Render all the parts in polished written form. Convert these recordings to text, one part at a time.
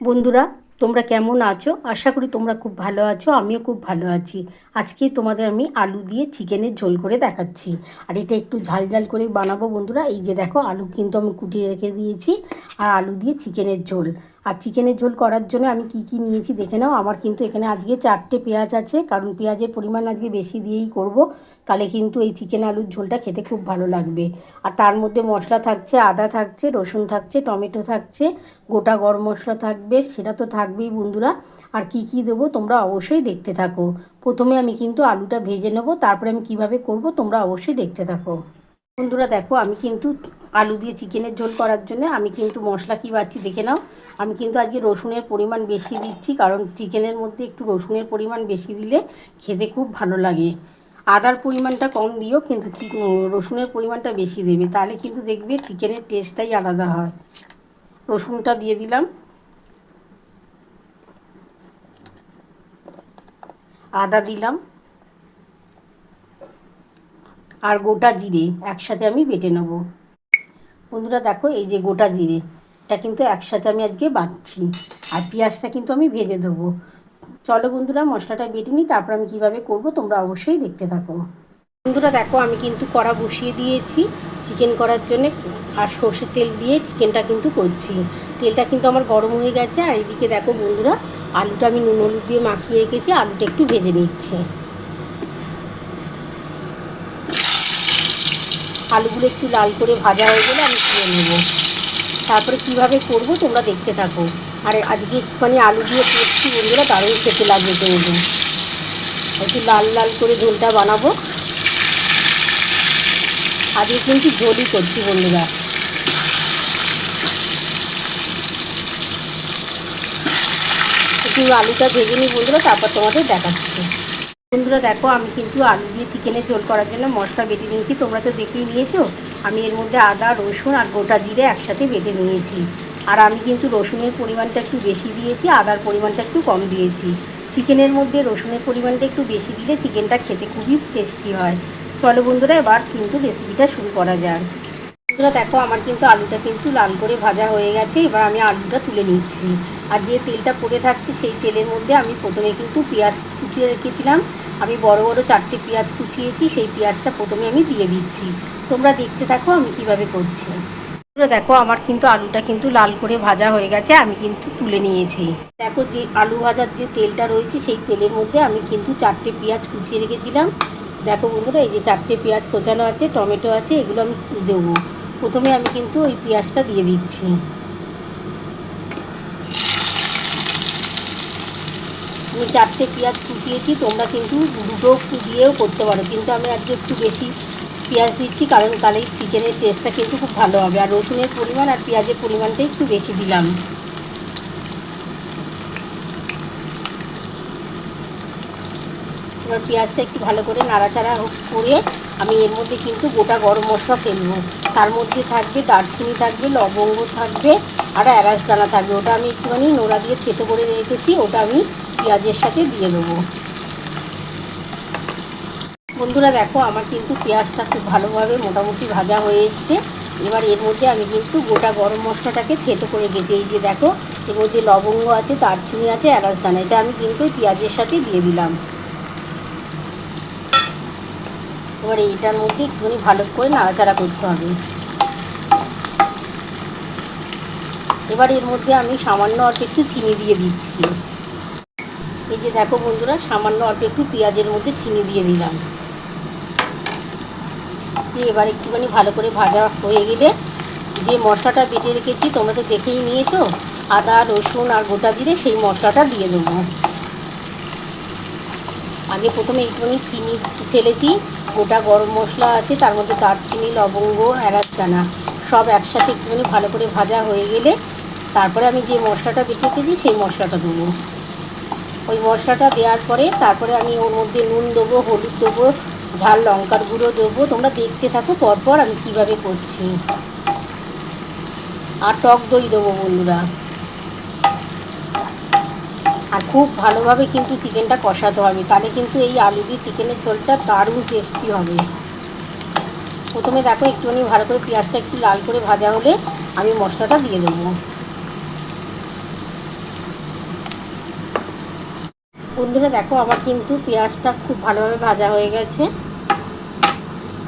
বন্ধুরা, তোমরা কেমন আছো? আশা করি তোমরা খুব ভালো আছো। আমিও খুব ভালো আছি। আজকে তোমাদের আমি আলু দিয়ে চিকেনের ঝোল করে দেখাচ্ছি। আর এটা একটু ঝাল ঝাল করে বানাবো বন্ধুরা। এই যে দেখো, আলু কিন্তু আমি কুটিয়ে রেখে দিয়েছি। আর আলু দিয়ে চিকেনের ঝোল। আর চিকেনের ঝোল করার জন্য আমি কি কি নিয়েছি দেখে নাও। আমার কিন্তু এখানে আজকে 4টে পেঁয়াজ আছে, কারণ পেঁয়াজের পরিমাণ আজকে বেশি দিয়েই করব। তাহলে কিন্তু এই চিকেন আলুর ঝোলটা খেতে খুব ভালো লাগবে। আর তার মধ্যে মশলা থাকছে, আদা থাকছে, রসুন থাকছে, টমেটো থাকছে, গোটা গরম মশলা থাকবে, সেটা তো থাকবেই বন্ধুরা। আর কি কি দেবো তোমরা অবশ্যই দেখতে থাকো। প্রথমে আমি কিন্তু আলুটা ভেজে নেব, তারপরে আমি কিভাবে করব তোমরা অবশ্যই দেখতে থাকো। বন্ধুরা দেখো, আমি কিন্তু আলু দিয়ে চিকেনের ঝোল করার জন্য আমি কিন্তু মশলা কী বাড়ছি দেখে নাও। আমি কিন্তু আজকে রসুনের পরিমাণ বেশি দিচ্ছি, কারণ চিকেনের মধ্যে একটু রসুনের পরিমাণ বেশি দিলে খেতে খুব ভালো লাগে। আদার পরিমাণটা কম দিও, কিন্তু রসুনের পরিমাণটা বেশি দেবে, তাহলে কিন্তু দেখবে চিকেনের টেস্টটাই আলাদা হয়। রসুনটা দিয়ে দিলাম, আদা দিলাম, আর গোটা জিরে একসাথে আমি বেটে নেব। বন্ধুরা দেখো, এই যে গোটা জিরে, এটা কিন্তু একসাথে আমি আজকে বাটছি। আর পেঁয়াজটা কিন্তু আমি ভেজে দেবো। চলো বন্ধুরা, মশলাটা বেটে নিই, তারপর আমি কীভাবে করব তোমরা অবশ্যই দেখতে থাকো। বন্ধুরা দেখো, আমি কিন্তু কড়া বসিয়ে দিয়েছি চিকেন করার জন্যে। আর সর্ষের তেল দিয়ে চিকেনটা কিন্তু করছি। তেলটা কিন্তু আমার গরম হয়ে গেছে। আর এদিকে দেখো বন্ধুরা, আলুটা আমি নুন হলুদ দিয়ে মাখিয়ে রেখেছি, আলুটা একটু ভেজে নিচ্ছি। আলুগুলো একটু লাল করে ভাজা হয়ে গেলে আমি তুলে নেব। তারপরে কীভাবে করব তোমরা দেখতে থাকো। আর আজকে একটুখানি আলু দিয়ে করছি বন্ধুরা, দারুণ খেতে লাগবে কিন্তু। একটু লাল লাল করে ঝোলটা বানাবো। আজকে কিন্তু ঝোলই করছি বন্ধুরা। একটু আলুটা ভেজে নিই বন্ধুরা, তারপর তোমাদের দেখাচ্ছি। বন্ধুরা দেখো, আমি কিন্তু আলু দিয়ে চিকেনের ঝোল করার জন্য মশলা বেটে নিয়েছি। তোমরা তো দেখেই নিয়েছো। আমি এর মধ্যে আদা, রসুন আর গোটা জিরে একসাথে বেটে নিয়েছি। আর আমি কিন্তু রসুনের পরিমাণটা একটু বেশি দিয়েছি, আদার পরিমাণটা একটু কম দিয়েছি। চিকেনের মধ্যে রসুনের পরিমাণটা একটু বেশি দিলে চিকেনটা খেতে খুবই টেস্টি হয়। চলো বন্ধুরা, এবার কিন্তু রেসিপিটা শুরু করা যাক। বন্ধুরা দেখো, আমার কিন্তু আলুটা কিন্তু লাল করে ভাজা হয়ে গেছে। এবার আমি আলুটা তুলে নিচ্ছি। আর যে তেলটা পড়ে থাকছে সেই তেলের মধ্যে আমি প্রথমে কিন্তু পেঁয়াজ কুচিয়ে রেখেছিলাম। আমি বড় বড় 4টে পেঁয়াজ কুচিয়েছি, সেই পেঁয়াজটা প্রথমে আমি দিয়ে দিচ্ছি। তোমরা দেখতে থাকো আমি কিভাবে করছি। বন্ধুরা দেখো, আমার কিন্তু আলুটা কিন্তু লাল করে ভাজা হয়ে গেছে, আমি কিন্তু তুলে নিয়েছি। দেখো, যে আলু ভাজার যে তেলটা রয়েছে সেই তেলের মধ্যে আমি কিন্তু 4টে পেঁয়াজ কুচিয়ে রেখেছিলাম। দেখো বন্ধুরা, এই যে 4টে পেঁয়াজ কোচানো আছে, টমেটো আছে, এগুলো আমি দেবো। প্রথমে আমি কিন্তু ওই পেঁয়াজটা দিয়ে দিচ্ছি। আমি 4টে পেঁয়াজ কুচিয়েছি, তোমরা কিন্তু দুটো দিয়েও করতে পারো, কিন্তু আমি আজকে একটু বেশি পেঁয়াজ দিচ্ছি, কারণ তাহলে চিকেনের টেস্টটা কিন্তু খুব ভালো হবে। আর রসুনের পরিমাণ আর পেঁয়াজের পরিমাণটা একটু বেশি দিলাম। এবার পেঁয়াজটা একটু ভালো করে নাড়াচাড়া করে আমি এর মধ্যে কিন্তু গোটা গরম মশলা ফেলবো। তার মধ্যে থাকবে দারচিনি, থাকবে লবঙ্গ, থাকবে আর এলাচ দানা থাকবে। ওটা আমি একটুখানি নোড়া দিয়ে থেতো করে রেখেছি, ওটা আমি পেঁয়াজের সাথে দিয়ে দেবো। বন্ধুরা দেখো, আমার কিন্তু পেঁয়াজটা খুব ভালোভাবে মোটামুটি ভাজা হয়ে এসছে। এবার এর মধ্যে আমি কিন্তু গোটা গরম মশলাটাকে থেতো করে রেখেছি। এই যে দেখো, এর মধ্যে লবঙ্গ আছে, দারচিনি আছে, এলাচ দানা, এটা আমি কিন্তু পেঁয়াজের সাথে দিয়ে দিলাম। এবার এইটার মধ্যে একটুখানি ভালো করে নাড়াচাড়া করতে হবে। এবার এর মধ্যে আমি সামান্য অল্প একটু চিনি দিয়ে দিচ্ছি। এই যে দেখো বন্ধুরা, সামান্য অল্প একটু পেঁয়াজের মধ্যে চিনি দিয়ে দিলাম। এবার একটুখানি ভালো করে ভাজা হয়ে গেলে যে মশলাটা বেটে রেখেছি তোমরা তো দেখেই নিয়েছো, আদা, রসুন আর গোটা জিরে, সেই মশলাটা দিয়ে দেবো। আগে প্রথমে একটুখানি চিনি ফেলেছি, গোটা গরম মশলা আছে, তার মধ্যে দারচিনি, লবঙ্গ, এলাচ দানা সব একসাথে একটুখানি ভালো করে ভাজা হয়ে গেলে তারপরে আমি যে মশলাটা বেটে রেখেছি সেই মশলাটা দেবো। ওই মশলাটা দেওয়ার পরে তারপরে আমি ওর মধ্যে নুন দেবো, হলুদ দেবো, ঝাল লঙ্কার গুঁড়ো দেবো। তোমরা দেখতে থাকো পরপর আমি কীভাবে করছি। আর টক দই দেবো বন্ধুরা। আর খুব ভালোভাবে কিন্তু চিকেনটা কষাতে হবে, তাহলে কিন্তু এই আলু দিয়ে চিকেনের ঝোলটা দারুণ টেস্টি হবে। প্রথমে দেখো, একটুখানি ভালো করে পেঁয়াজটা একটু লাল করে ভাজা হলে আমি মশলাটা দিয়ে দেবো। বন্ধুরা দেখো আমার কিন্তু পেঁয়াজটা খুব ভালোভাবে ভাজা হয়ে গেছে।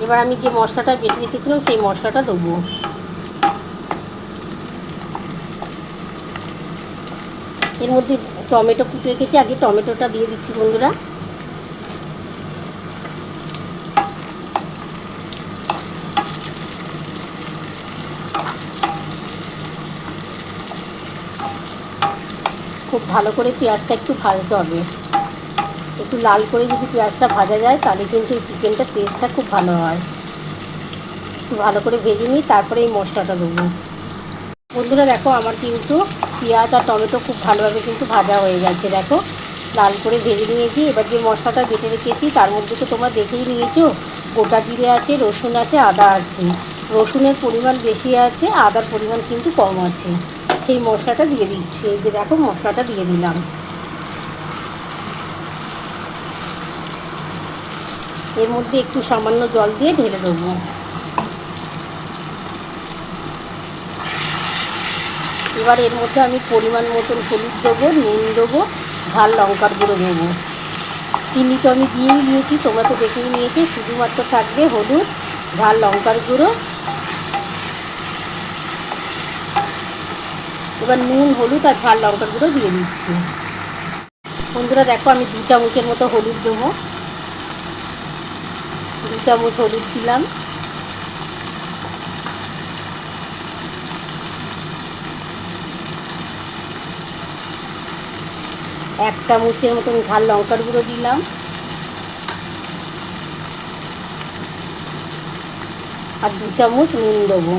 এবার আমি যে মশলাটা বেটে রেখেছিলাম সেই মশলাটা দেবো। এর মধ্যে টমেটো কুটে রেখেছি, আগে টমেটোটা দিয়ে দিচ্ছি বন্ধুরা। খুব ভালো করে পেঁয়াজটা একটু ভাজতে হবে। একটু লাল করে যদি পেঁয়াজটা ভাজা যায় তাহলে কিন্তু এই চিকেনটার টেস্টটা খুব ভালো হয়। একটু ভালো করে ভেজে নিই, তারপরে এই মশলাটা দেবো। বন্ধুরা দেখো আমার কিন্তু পেঁয়াজ আর টমেটো খুব ভালোভাবে কিন্তু ভাজা হয়ে গেছে। দেখো লাল করে ভেজে নিয়েছি। এবার যে মশলাটা বেটে রেখেছি তার মধ্যে তো তোমরা দেখেই নিয়েছো, গোটা জিরে আছে, রসুন আছে, আদা আছে। রসুনের পরিমাণ বেশি আছে, আদার পরিমাণ কিন্তু কম আছে। সেই মশলাটা দিয়ে দিচ্ছি। এই যে দেখো মশলাটা দিয়ে দিলাম। এর মধ্যে একটু সামান্য জল দিয়ে ঢেলে দেবো। এবার এর মধ্যে আমি পরিমাণ মতন হলুদ দেবো, নুন দেবো, ঝাল লঙ্কার গুঁড়ো দেবো। চিনি তো আমি দিয়েই নিয়েছি, তোমরা তো দেখেই নিয়েছি। শুধুমাত্র থাকবে হলুদ, ঝাল লঙ্কার গুঁড়ো। এবার নুন, হলুদ আর ঝাল লঙ্কার গুঁড়ো দিয়ে দিচ্ছি। বন্ধুরা দেখো আমি 2 চামচের মতো হলুদ দেবো। 2 চামচ হলুদ দিলাম। 1 চামচের মতন ঝাল লঙ্কার গুঁড়ো দিলাম। আর 2 চামচ নুন দেবো।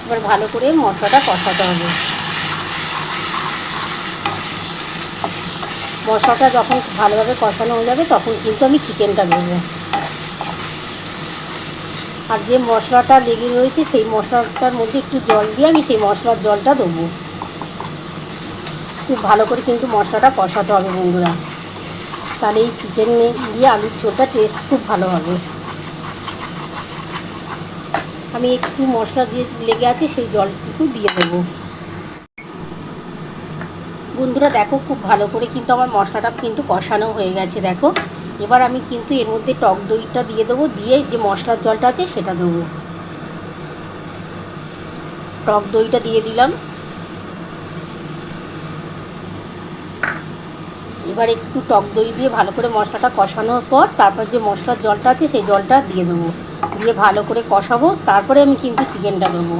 এবার ভালো করে মশলাটা কষাতে হবে। মশলাটা যখন ভালোভাবে কষানো হয়ে যাবে তখন কিন্তু আমি চিকেনটা দেবো। আর যে মশলাটা লেগে রয়েছে সেই মশলাটার মধ্যে একটু জল দিয়ে আমি সেই মশলার জলটা দেবো। খুব ভালো করে কিন্তু মশলাটা কষাতে হবে বন্ধুরা, তাহলে এই চিকেন দিয়ে আলুর ঝোলটা টেস্ট খুব ভালো হবে। আমি একটু মশলা দিয়ে লেগে আছে সেই জলটুকু দিয়ে দেবো। বন্ধুরা দেখো খুব ভালো করে কিন্তু আমার মশলাটা কিন্তু কষানো হয়ে গেছে। দেখো এবার আমি কিন্তু এর মধ্যে টক দইটা দিয়ে দেবো, দিয়ে যে মশলার জলটা আছে সেটা দেবো। টক দইটা দিয়ে দিলাম। এবার একটু টক দই দিয়ে ভালো করে মশলাটা কষানোর পর তারপর যে মশলার জলটা আছে সেই জলটা দিয়ে দেবো। দিয়ে ভালো করে কষাবো, তারপরে আমি কিন্তু চিকেনটা দেবো।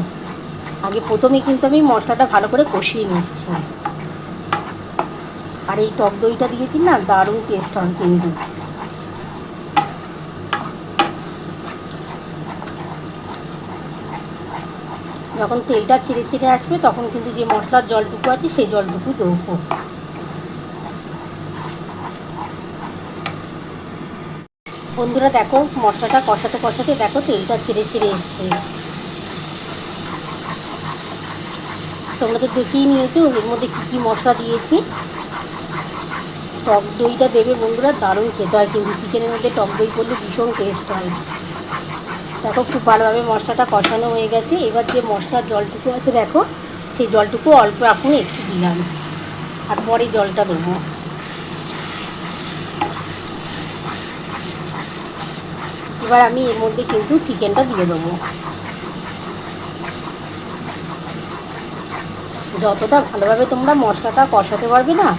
আগে প্রথমে কিন্তু আমি মশলাটা ভালো করে কষিয়ে নিচ্ছি। আর এই টক দইটা দিয়েছি না, দারুণ টেস্ট হয় কিন্তু। যখন তেলটা ছেড়ে ছেড়ে আসবে তখন কিন্তু যে মশলার জলটুকু আছে সেই জলটুকু দেবো। বন্ধুরা দেখো মশলাটা কষাতে কষাতে দেখো তেলটা ছেড়ে ছেড়ে এসছে। তোমরা তো দেখেই নিয়েছো এর মধ্যে কী কী মশলা দিয়েছি। টক দইটা দেবে বন্ধুরা, দারুণ খেতে হয় কিন্তু। চিকেনের মধ্যে টক দই করলে ভীষণ টেস্ট হয়। দেখো খুব ভালোভাবে মশলাটা কষানো হয়ে গেছে। এবার যে মশলার জলটুকু আছে দেখো সেই জলটুকু অল্প এখন একটু দিলাম, আর পরে জলটা দেবো। এবার আমি এর মধ্যে কিন্তু চিকেনটা দিয়ে দেবো। যতটা ভালোভাবে তোমরা মশলাটা কষাতে পারবে না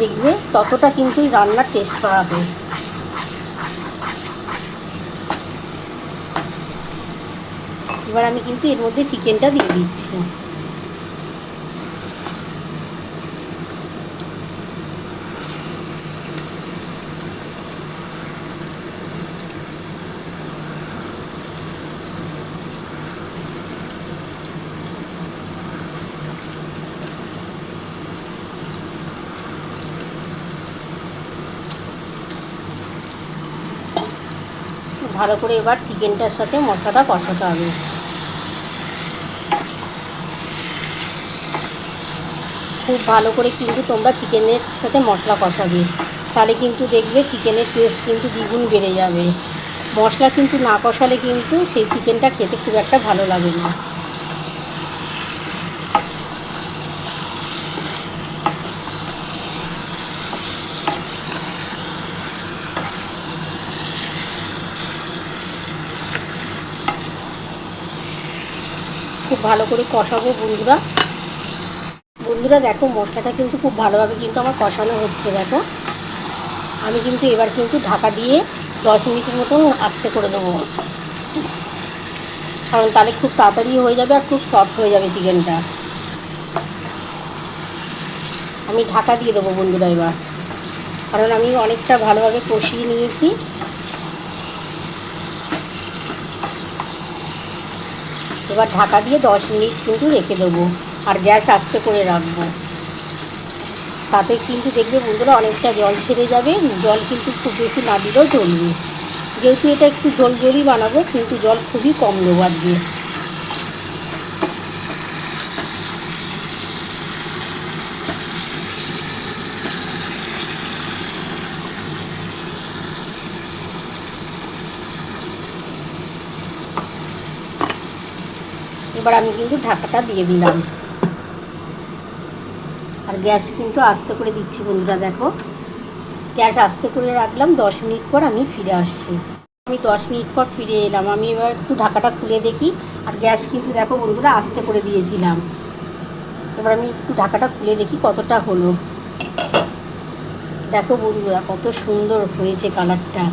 দেখবে ততটা কিন্তু রান্নার টেস্ট বাড়াবে। এবার আমি কিন্তু এর মধ্যে চিকেনটা দিয়ে দিচ্ছি। ভালো করে এবার চিকেনটার সাথে মশলাটা কষাতে হবে। খুব ভালো করে কিন্তু তোমরা চিকেনের সাথে মশলা কষাবে, তাহলে কিন্তু দেখবে চিকেনের টেস্ট কিন্তু দ্বিগুণ বেড়ে যাবে। মশলা কিন্তু না কষালে কিন্তু সেই চিকেনটা খেতে খুব একটা ভালো লাগে না। খুব ভালো করে কষাবো বন্ধুরা। বন্ধুরা দেখো মশলাটা কিন্তু খুব ভালোভাবে কিন্তু আমার কষানো হচ্ছে। দেখো আমি কিন্তু এবার কিন্তু ঢাকা দিয়ে 10 মিনিটের মতন আস্তে করে দেবো, কারণ তাহলে খুব তাড়াতাড়ি হয়ে যাবে আর খুব সফট হয়ে যাবে চিকেনটা। আমি ঢাকা দিয়ে দেবো বন্ধুরা এবার, কারণ আমি অনেকটা ভালোভাবে কষিয়ে নিয়েছি। এবার ঢাকা দিয়ে 10 মিনিট কিন্তু রেখে দেবো আর গ্যাস আস্তে করে রাখবো। তাতে কিন্তু দেখবে বন্ধুরা অনেকটা জল ছেড়ে যাবে। জল কিন্তু খুব বেশি না দিলেও চলবে, যেহেতু এটা একটু ঝোল ঝোলই বানাবো, কিন্তু জল খুবই কম দেবো আজকে। এবার আমি কিন্তু ঢাকাটা দিয়ে দিলাম আর গ্যাস কিন্তু আস্তে করে দিচ্ছি বন্ধুরা। দেখো গ্যাস আস্তে করে রাখলাম। 10 মিনিট পর আমি ফিরে আসছি। আমি 10 মিনিট পর ফিরে এলাম। আমি এবার একটু ঢাকাটা খুলে দেখি, আর গ্যাস কিন্তু দেখো বন্ধুরা আস্তে করে দিয়েছিলাম। এবার আমি একটু ঢাকাটা খুলে দেখি কতটা হলো। দেখো বন্ধুরা কত সুন্দর হয়েছে কালারটা।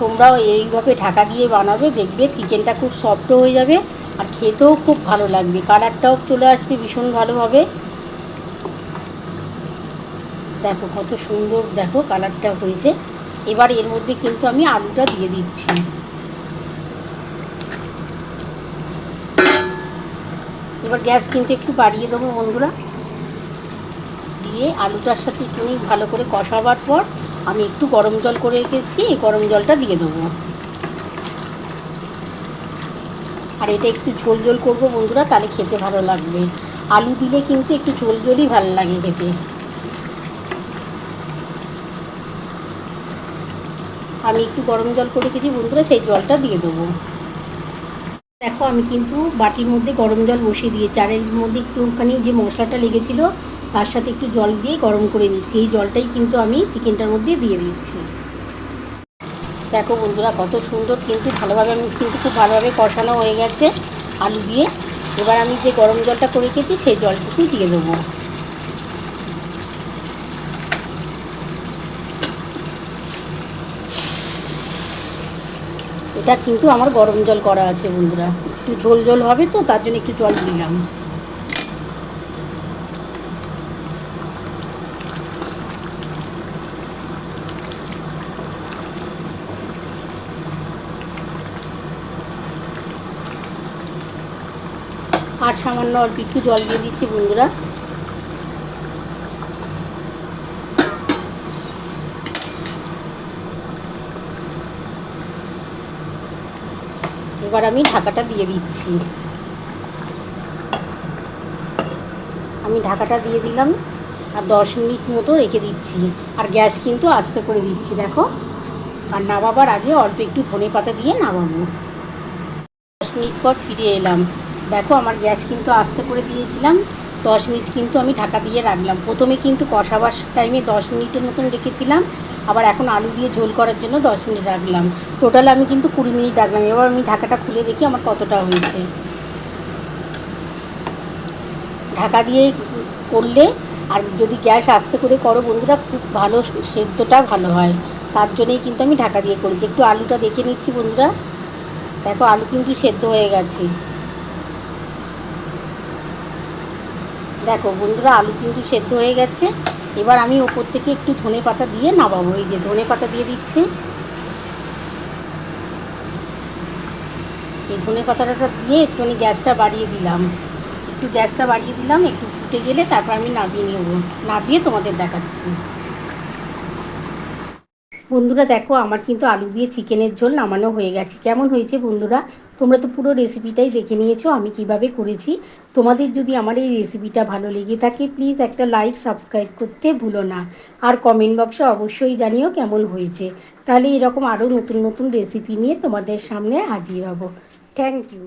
তোমরাও এইভাবে ঢাকা দিয়ে বানাবে, দেখবে চিকেনটা খুব সফট হয়ে যাবে আর খেতেও খুব ভালো লাগবে। কালারটাও চলে আসবে ভীষণ ভালোভাবে। দেখো কত সুন্দর দেখো কালারটা হয়েছে। এবার এর মধ্যে কিন্তু আমি আলুটা দিয়ে দিচ্ছি। এবার গ্যাস কিন্তু একটু বাড়িয়ে দেবো বন্ধুরা। দিয়ে আলুটার সাথে একটু ভালো করে কষাবার পর আমি একটু গরম জল করে রেখেছি, এই গরম জলটা দিয়ে দেবো। আর এটা একটু ঝোল ঝোল করবো বন্ধুরা, তাহলে খেতে ভালো লাগবে। আলু দিলে কিন্তু একটু ঝোল ঝোলই ভালো লাগে খেতে। আমি একটু গরম জল করে রেখেছি বন্ধুরা, সেই জলটা দিয়ে দেবো। দেখো আমি কিন্তু বাটির মধ্যে গরম জল বসিয়ে দিয়েছি, আর এর মধ্যে একটুখানি যে মশলাটা লেগেছিলো তার সাথে একটু জল দিয়ে গরম করে নিচ্ছি। এই জলটাই কিন্তু আমি চিকেনটার মধ্যে দিয়ে দিচ্ছি। দেখো বন্ধুরা কত সুন্দর কিন্তু ভালোভাবে আমি কিন্তু খুব ভালোভাবে কষানো হয়ে গেছে আলু দিয়ে। এবার আমি যে গরম জলটা করে রেখেছি সেই জলটুকু দিয়ে দেবো। এটা কিন্তু আমার গরম জল করা আছে বন্ধুরা, একটু ঝোল ঝোল হবে তো তার জন্য একটু জল দিলাম। আর সামান্য অল্প একটু জল দিয়ে দিচ্ছি বন্ধুরা। এবার আমি ঢাকাটা দিয়ে দিচ্ছি। আমি ঢাকাটা দিয়ে দিলাম আর 10 মিনিট মতো রেখে দিচ্ছি। আর গ্যাস কিন্তু আস্তে করে দিচ্ছি দেখো। আর নামাবার আগে অল্প একটু ধনেপাতা দিয়ে নামাবো। 10 মিনিট পর ফিরে এলাম। দেখো আমার গ্যাস কিন্তু আস্তে করে দিয়েছিলাম। 10 মিনিট কিন্তু আমি ঢাকা দিয়ে রাখলাম। প্রথমে কিন্তু কষাবার টাইমে 10 মিনিটের মতন রেখেছিলাম, আবার এখন আলু দিয়ে ঝোল করার জন্য 10 মিনিট রাখলাম। টোটাল আমি কিন্তু 20 মিনিট রাখলাম। এবার আমি ঢাকাটা খুলে দেখি আমার কতটা হয়েছে। ঢাকা দিয়ে করলে আর যদি গ্যাস আস্তে করে করো বন্ধুরা, খুব ভালো সেদ্ধটা ভালো হয়। তার জন্যই কিন্তু আমি ঢাকা দিয়ে করেছি। একটু আলুটা দেখে নিচ্ছি বন্ধুরা। দেখো আলু কিন্তু সেদ্ধ হয়ে গেছে। দেখো বন্ধুরা আলু কিন্তু সেদ্ধ হয়ে গেছে। এবার আমি ওপর থেকে একটু ধনেপাতা দিয়ে নামাবো। এই যে ধনেপাতা দিয়ে দিচ্ছি। এই ধনেপাতাটা দিয়ে একটুখানি গ্যাসটা বাড়িয়ে দিলাম। একটু ফুটে গেলে তারপর আমি নামিয়ে নেব। নামিয়ে তোমাদের দেখাচ্ছি। বন্ধুরা দেখো আমার কিন্তু আলু দিয়ে চিকেনের ঝোল নামানো হয়ে গেছে। কেমন হয়েছে বন্ধুরা? তোমরা তো পুরো রেসিপিটাই দেখে নিয়েছো আমি কিভাবে করেছি। তোমাদের যদি আমার এই রেসিপিটা ভালো লেগে থাকে প্লিজ একটা লাইক সাবস্ক্রাইব করতে ভুলো না। আর কমেন্ট বক্সে অবশ্যই জানিও কেমন হয়েছে। তাহলে এরকম আরও নতুন নতুন রেসিপি নিয়ে তোমাদের সামনে হাজির হব। Thank you.